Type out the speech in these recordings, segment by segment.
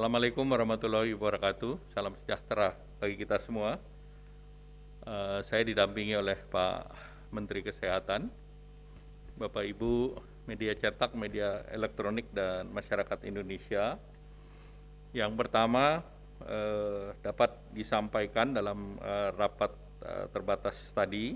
Assalamualaikum warahmatullahi wabarakatuh. Salam sejahtera bagi kita semua. Saya didampingi oleh Pak Menteri Kesehatan, Bapak Ibu media cetak, media elektronik, dan masyarakat Indonesia. Yang pertama dapat disampaikan dalam rapat terbatas tadi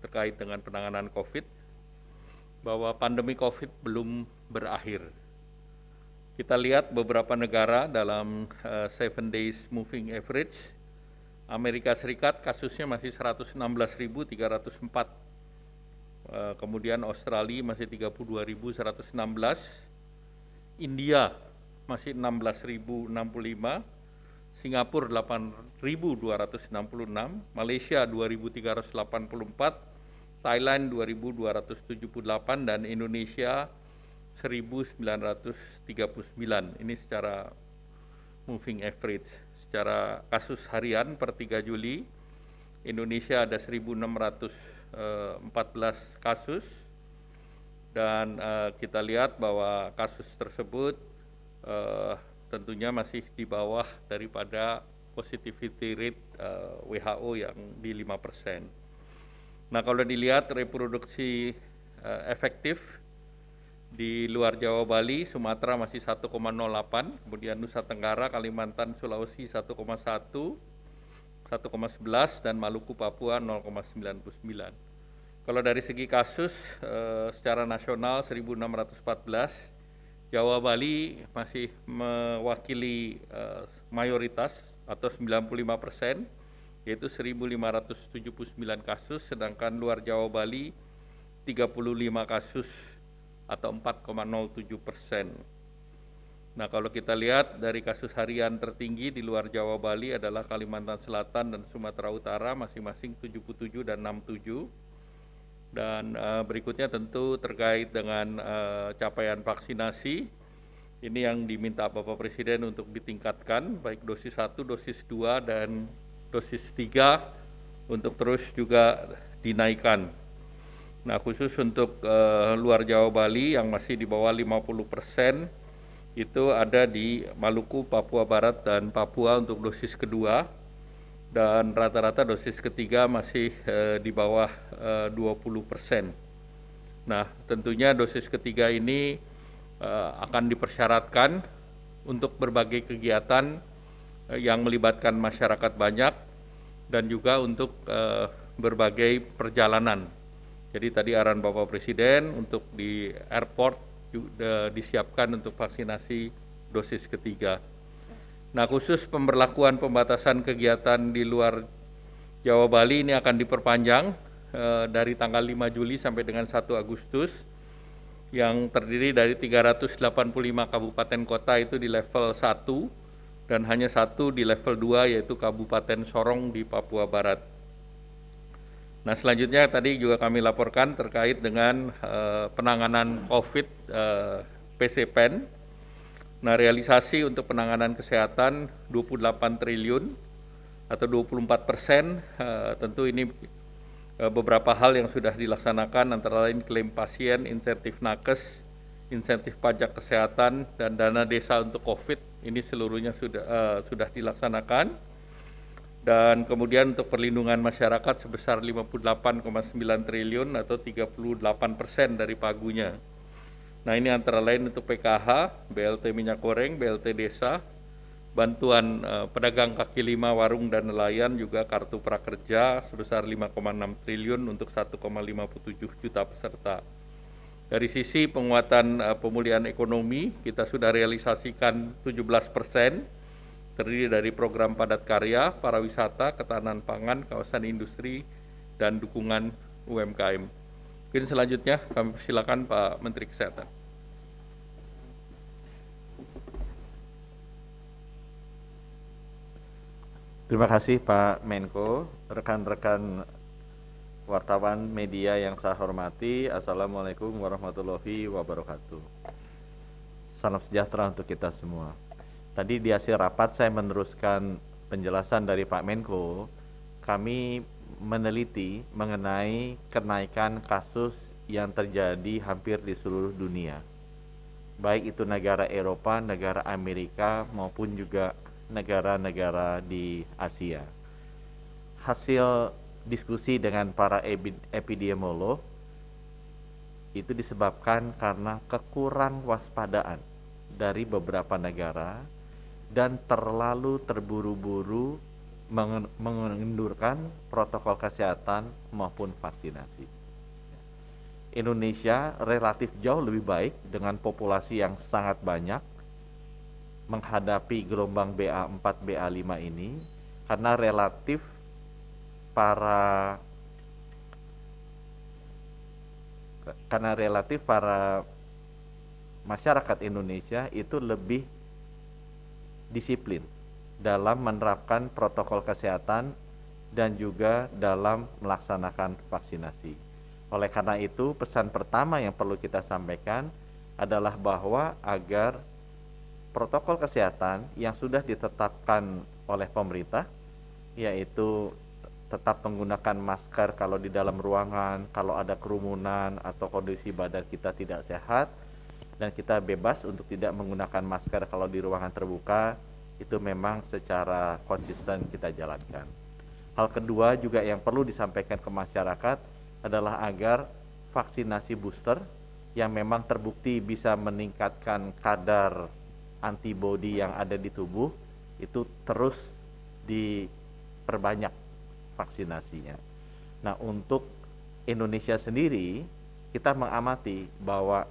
terkait dengan penanganan COVID, bahwa pandemi COVID belum berakhir. Kita lihat beberapa negara dalam 7 days moving average, Amerika Serikat kasusnya masih 116.304, kemudian Australia masih 32.116, India masih 16.065, Singapura 8.266, Malaysia 2.384, Thailand 2.278, dan Indonesia 1.939. Ini secara moving average. Secara kasus harian per 3 Juli, Indonesia ada 1.614 kasus, dan kita lihat bahwa kasus tersebut tentunya masih di bawah daripada positivity rate WHO yang di 5%. Nah, kalau dilihat reproduksi efektif di luar Jawa, Bali, Sumatera masih 1,08, kemudian Nusa Tenggara, Kalimantan, Sulawesi 1,1, 1,11, dan Maluku, Papua 0,99. Kalau dari segi kasus secara nasional 1.614, Jawa, Bali masih mewakili mayoritas atau 95%, yaitu 1.579 kasus, sedangkan luar Jawa, Bali 35 kasus atau 4,07%. Nah, kalau kita lihat dari kasus harian tertinggi di luar Jawa, Bali adalah Kalimantan Selatan dan Sumatera Utara, masing-masing 77 dan 67. Dan berikutnya tentu terkait dengan capaian vaksinasi. Ini yang diminta Bapak Presiden untuk ditingkatkan, baik dosis 1, dosis 2, dan dosis 3 untuk terus juga dinaikkan. Nah, khusus untuk luar Jawa, Bali yang masih di bawah 50%, itu ada di Maluku, Papua Barat, dan Papua untuk dosis kedua, dan rata-rata dosis ketiga masih di bawah 20%. Nah, tentunya dosis ketiga ini akan dipersyaratkan untuk berbagai kegiatan yang melibatkan masyarakat banyak, dan juga untuk berbagai perjalanan. Jadi tadi arahan Bapak Presiden untuk di airport juga disiapkan untuk vaksinasi dosis ketiga. Nah, khusus pemberlakuan pembatasan kegiatan di luar Jawa, Bali ini akan diperpanjang dari tanggal 5 Juli sampai dengan 1 Agustus, yang terdiri dari 385 kabupaten kota itu di level 1, dan hanya 1 di level 2, yaitu Kabupaten Sorong di Papua Barat. Nah, selanjutnya tadi juga kami laporkan terkait dengan penanganan COVID PCPEN. Nah, realisasi untuk penanganan kesehatan 28 triliun atau 24%. Tentu ini beberapa hal yang sudah dilaksanakan, antara lain klaim pasien, insentif nakes, insentif pajak kesehatan, dan dana desa untuk COVID. Ini seluruhnya sudah dilaksanakan. Dan kemudian untuk perlindungan masyarakat sebesar 58,9 triliun atau 38% dari pagunya. Nah, ini antara lain untuk PKH, BLT minyak goreng, BLT desa, bantuan pedagang kaki lima, warung, dan nelayan, juga kartu prakerja sebesar 5,6 triliun untuk 1,57 juta peserta. Dari sisi penguatan pemulihan ekonomi, kita sudah realisasikan 17%, terdiri dari program padat karya, pariwisata, ketahanan pangan, kawasan industri, dan dukungan UMKM. Mungkin selanjutnya kami persilakan Pak Menteri Kesehatan. Terima kasih Pak Menko, rekan-rekan wartawan media yang saya hormati. Assalamualaikum warahmatullahi wabarakatuh. Salam sejahtera untuk kita semua. Tadi di hasil rapat saya meneruskan penjelasan dari Pak Menko. Kami meneliti mengenai kenaikan kasus yang terjadi hampir di seluruh dunia. baik itu negara Eropa, negara Amerika maupun juga negara-negara di Asia. Hasil diskusi dengan para epidemiolog itu disebabkan karena kekurang waspadaan dari beberapa negara dan terlalu terburu-buru mengendurkan protokol kesehatan maupun vaksinasi. Indonesia relatif jauh lebih baik dengan populasi yang sangat banyak menghadapi gelombang BA4, BA5 ini karena relatif para masyarakat Indonesia itu lebih disiplin dalam menerapkan protokol kesehatan dan juga dalam melaksanakan vaksinasi. Oleh karena itu, pesan pertama yang perlu kita sampaikan adalah bahwa agar protokol kesehatan yang sudah ditetapkan oleh pemerintah, yaitu tetap menggunakan masker kalau di dalam ruangan, kalau ada kerumunan atau kondisi badan kita tidak sehat, dan kita bebas untuk tidak menggunakan masker kalau di ruangan terbuka, itu memang secara konsisten kita jalankan. Hal kedua juga yang perlu disampaikan ke masyarakat adalah agar vaksinasi booster yang memang terbukti bisa meningkatkan kadar antibodi yang ada di tubuh itu terus diperbanyak vaksinasinya. Nah, untuk Indonesia sendiri kita mengamati bahwa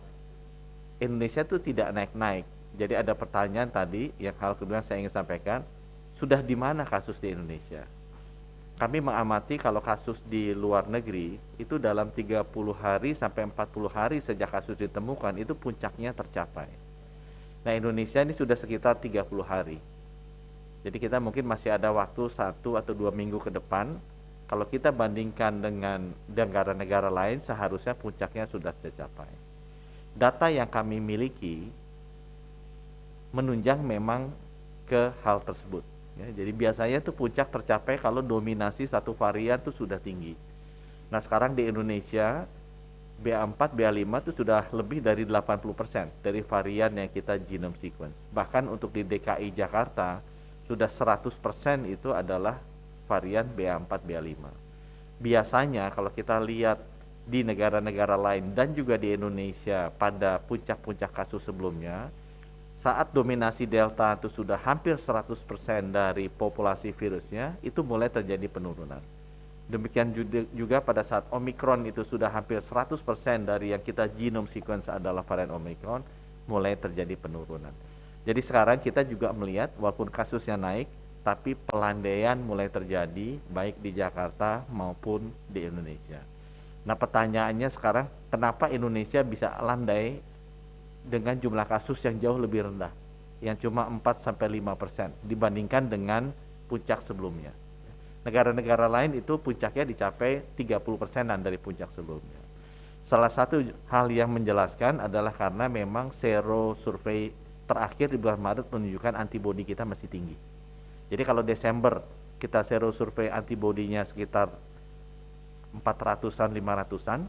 Indonesia itu tidak naik-naik. Jadi ada pertanyaan tadi yang hal kedua saya ingin sampaikan, sudah di mana kasus di Indonesia? Kami mengamati kalau kasus di luar negeri itu dalam 30 hari sampai 40 hari sejak kasus ditemukan itu puncaknya tercapai. Nah, Indonesia ini sudah sekitar 30 hari. Jadi kita mungkin masih ada waktu 1 atau 2 minggu ke depan. Kalau kita bandingkan dengan negara-negara lain seharusnya puncaknya sudah tercapai. Data yang kami miliki menunjang memang ke hal tersebut. Ya, jadi biasanya tuh puncak tercapai kalau dominasi satu varian tuh sudah tinggi. Nah, sekarang di Indonesia BA4, BA5 itu sudah lebih dari 80% dari varian yang kita genome sequence. Bahkan untuk di DKI Jakarta sudah 100% itu adalah varian BA4, BA5. Biasanya kalau kita lihat di negara-negara lain dan juga di Indonesia pada puncak-puncak kasus sebelumnya, saat dominasi Delta itu sudah hampir 100% dari populasi virusnya, itu mulai terjadi penurunan. Demikian juga pada saat Omicron itu sudah hampir 100% dari yang kita genome sequence adalah varian Omicron, mulai terjadi penurunan. Jadi sekarang kita juga melihat walaupun kasusnya naik, tapi pelandaian mulai terjadi baik di Jakarta maupun di Indonesia. Nah, pertanyaannya sekarang, kenapa Indonesia bisa landai dengan jumlah kasus yang jauh lebih rendah, yang cuma 4-5% dibandingkan dengan puncak sebelumnya. Negara-negara lain itu puncaknya dicapai 30%-an dari puncak sebelumnya. Salah satu hal yang menjelaskan adalah karena memang sero survei terakhir di bulan Maret menunjukkan antibodi kita masih tinggi. Jadi kalau Desember kita sero survei antibodinya sekitar 400-an, 500-an,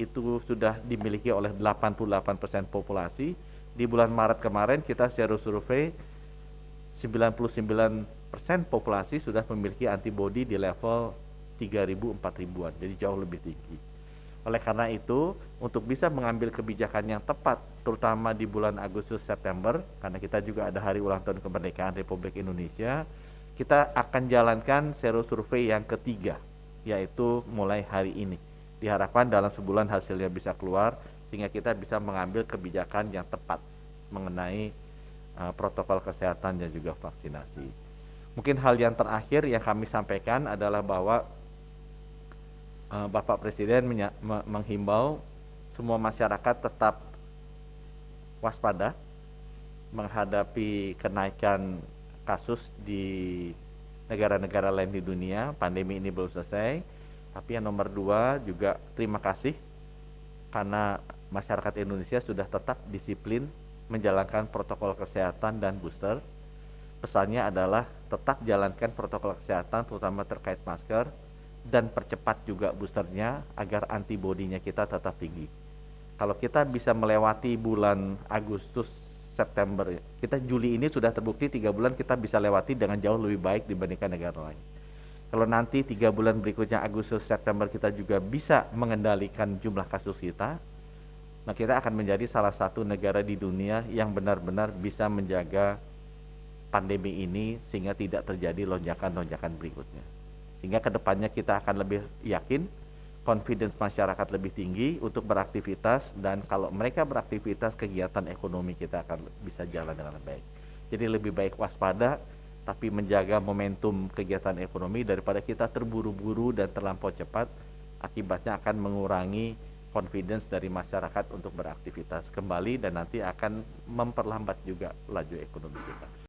itu sudah dimiliki oleh 88% populasi. Di bulan Maret kemarin kita sero survei 99% populasi sudah memiliki antibodi di level 3.000, 4.000-an, jadi jauh lebih tinggi. Oleh karena itu, untuk bisa mengambil kebijakan yang tepat, terutama di bulan Agustus September, karena kita juga ada hari ulang tahun kemerdekaan Republik Indonesia, kita akan jalankan sero survei yang ketiga, yaitu mulai hari ini. Diharapkan dalam sebulan hasilnya bisa keluar, sehingga kita bisa mengambil kebijakan yang tepat mengenai protokol kesehatan dan juga vaksinasi. Mungkin hal yang terakhir yang kami sampaikan adalah bahwa Bapak Presiden menghimbau semua masyarakat tetap waspada menghadapi kenaikan kasus di negara-negara lain di dunia. Pandemi ini belum selesai, tapi yang nomor 2 juga terima kasih karena masyarakat Indonesia sudah tetap disiplin menjalankan protokol kesehatan dan booster. Pesannya adalah tetap jalankan protokol kesehatan terutama terkait masker dan percepat juga boosternya agar antibodinya kita tetap tinggi. Kalau kita bisa melewati bulan Agustus, September, kita Juli ini sudah terbukti 3 bulan kita bisa lewati dengan jauh lebih baik dibandingkan negara lain. Kalau nanti 3 bulan berikutnya Agustus, September kita juga bisa mengendalikan jumlah kasus kita, nah kita akan menjadi salah satu negara di dunia yang benar-benar bisa menjaga pandemi ini sehingga tidak terjadi lonjakan-lonjakan berikutnya. Sehingga kedepannya kita akan lebih yakin, confidence masyarakat lebih tinggi untuk beraktivitas, dan kalau mereka beraktivitas, kegiatan ekonomi kita akan bisa jalan dengan baik. Jadi lebih baik waspada, tapi menjaga momentum kegiatan ekonomi daripada kita terburu-buru dan terlampau cepat, akibatnya akan mengurangi confidence dari masyarakat untuk beraktivitas kembali dan nanti akan memperlambat juga laju ekonomi kita.